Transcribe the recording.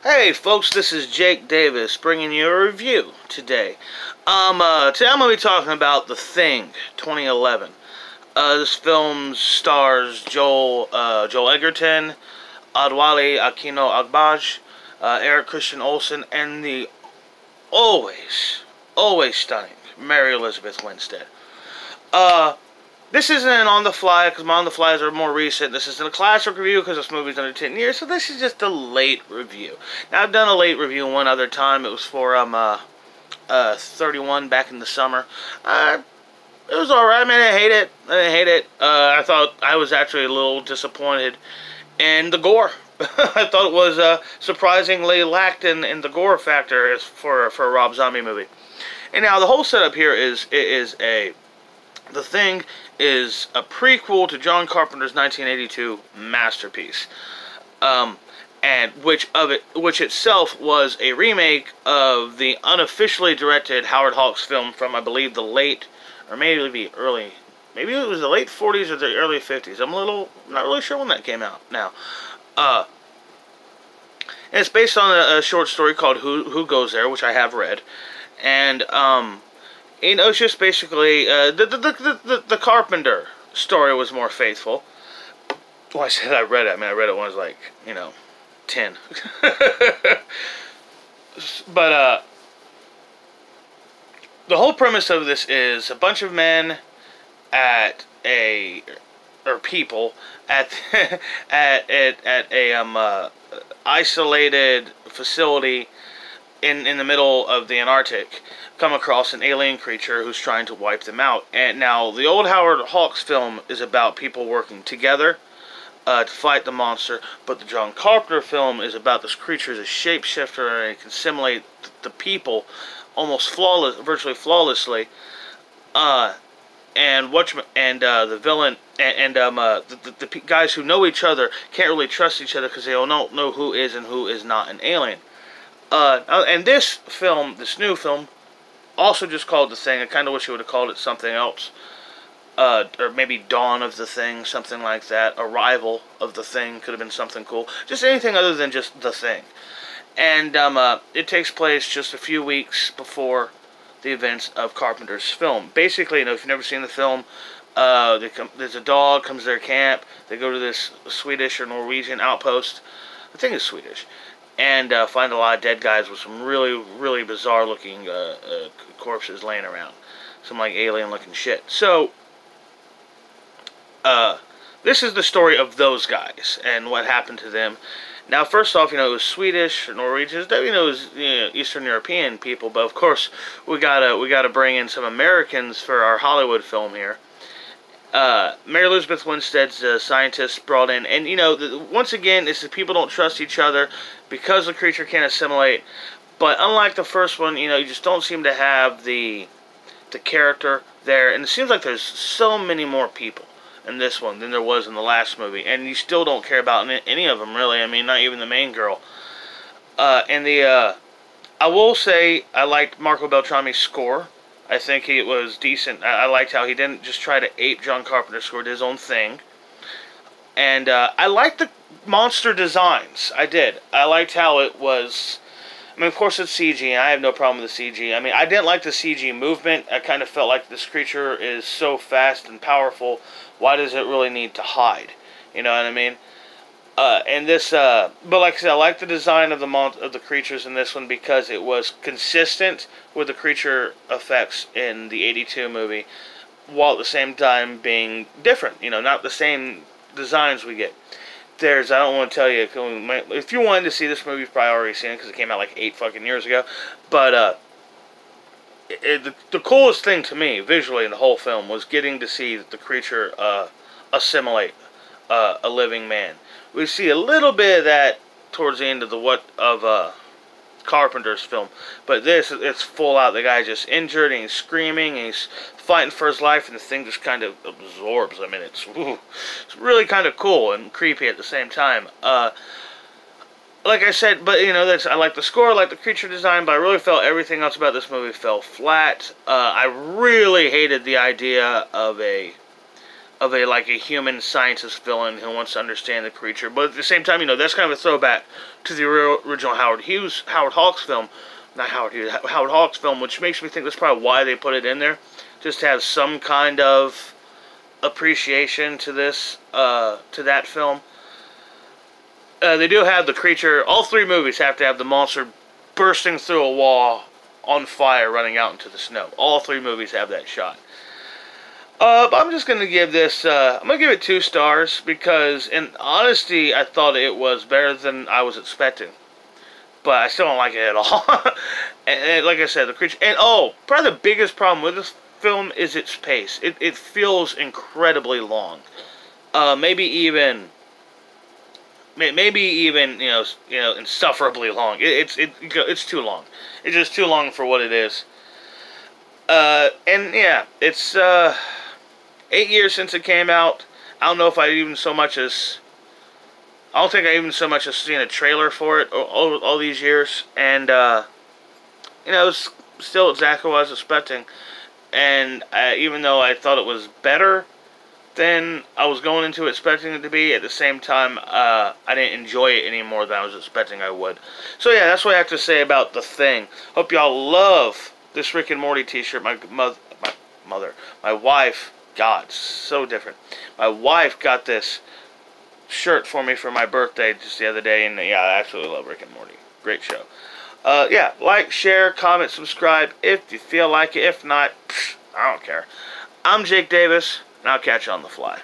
Hey folks, this is Jake Davis bringing you a review today. Today I'm going to be talking about The Thing, 2011. This film stars Joel Edgerton, Adwale Akino Agbaj, Eric Christian Olsen, and the always stunning Mary Elizabeth Winstead. This isn't an on the fly because my on the flies are more recent. This isn't a classic review because this movie's under 10 years, so this is just a late review. Now, I've done a late review one other time. It was for 31 back in the summer. It was alright. I mean, I didn't hate it. I thought I was actually a little disappointed in the gore. I thought it was surprisingly lacked in the gore factor for a Rob Zombie movie. And now the whole setup here is The Thing is a prequel to John Carpenter's 1982 masterpiece, and which itself was a remake of the unofficially directed Howard Hawks film from, I believe, the late, or maybe it was the late 40s or the early 50s. I'm not really sure when that came out now. And it's based on a short story called Who Goes There, which I have read, and it's just basically the Carpenter story was more faithful. Well, I said I read it. I mean, I read it when I was like, 10. But the whole premise of this is a bunch of men people at a isolated facility in the middle of the Antarctic come across an alien creature who's trying to wipe them out. And now, the old Howard Hawks film is about people working together to fight the monster, but the John Carpenter film is about this creature as a shapeshifter and it can simulate the people almost virtually flawlessly. The villain and the guys who know each other can't really trust each other because they don't know who is and who is not an alien. And this new film, also just called The Thing. I kind of wish it would have called it something else. Or maybe Dawn of the Thing, something like that. Arrival of the Thing could have been something cool. Just anything other than just The Thing. And it takes place just a few weeks before the events of Carpenter's film. Basically, if you've never seen the film, there's a dog comes to their camp. They go to this Swedish or Norwegian outpost. I think it's Swedish. And find a lot of dead guys with some really, really bizarre-looking corpses laying around. Some, like, alien-looking shit. So, this is the story of those guys and what happened to them. Now, first off, it was Swedish, Norwegians, it was Eastern European people, but of course, we gotta bring in some Americans for our Hollywood film here. Mary Elizabeth Winstead's scientists brought in, and once again, it's that people don't trust each other because the creature can't assimilate. But unlike the first one, you just don't seem to have the character there, and it seems like there's so many more people in this one than there was in the last movie, and you still don't care about any of them really. I mean, not even the main girl. I will say I liked Marco Beltrami's score. I think it was decent. I liked how he didn't just try to ape John Carpenter's score, did his own thing. And I liked the monster designs. I did. I liked how it was. I mean, of course it's CG, and I have no problem with the CG. I mean, I didn't like the CG movement. I kind of felt like this creature is so fast and powerful. Why does it really need to hide? You know what I mean? But like I said, I like the design of the creatures in this one because it was consistent with the creature effects in the '82 movie, while at the same time being different. Not the same designs we get. I don't want to tell you, if you wanted to see this movie, you've probably already seen it because it came out like 8 fucking years ago. But the coolest thing to me, visually, in the whole film was getting to see the creature assimilate a living man. We see a little bit of that towards the end of Carpenter's film, but it's full out. The guy's just injured and he's screaming and he's fighting for his life, and the thing just kind of absorbs him. And it's really kind of cool and creepy at the same time. Like I said, but I like the score, I like the creature design, but I really felt everything else about this movie fell flat. I really hated the idea of like a human scientist villain who wants to understand the creature. But at the same time, that's kind of a throwback to the original Howard Hawks film, Howard Hawks film, which makes me think that's probably why they put it in there, just to have some kind of appreciation to that film. They do have the creature. All 3 movies have to have the monster bursting through a wall on fire, running out into the snow. All 3 movies have that shot. But I'm just going to give this, I'm going to give it 2 stars, because in honesty, I thought it was better than I was expecting. But I still don't like it at all. and like I said, the creature, and probably the biggest problem with this film is its pace. It feels incredibly long. Maybe even, insufferably long. It's too long. It's just too long for what it is. And yeah, it's 8 years since it came out. I don't know if I even so much as, I don't think I even so much as seen a trailer for it all these years. And it's still exactly what I was expecting. And even though I thought it was better than I was going into expecting it to be, at the same time, I didn't enjoy it any more than I was expecting I would. So yeah, that's what I have to say about The Thing. Hope y'all love this Rick and Morty t-shirt. My wife, God, so different. My wife got this shirt for me for my birthday just the other day, and yeah, I absolutely love Rick and Morty. Great show. Yeah, like, share, comment, subscribe if you feel like it. If not, I don't care. I'm Jake Davis, and I'll catch you on the fly.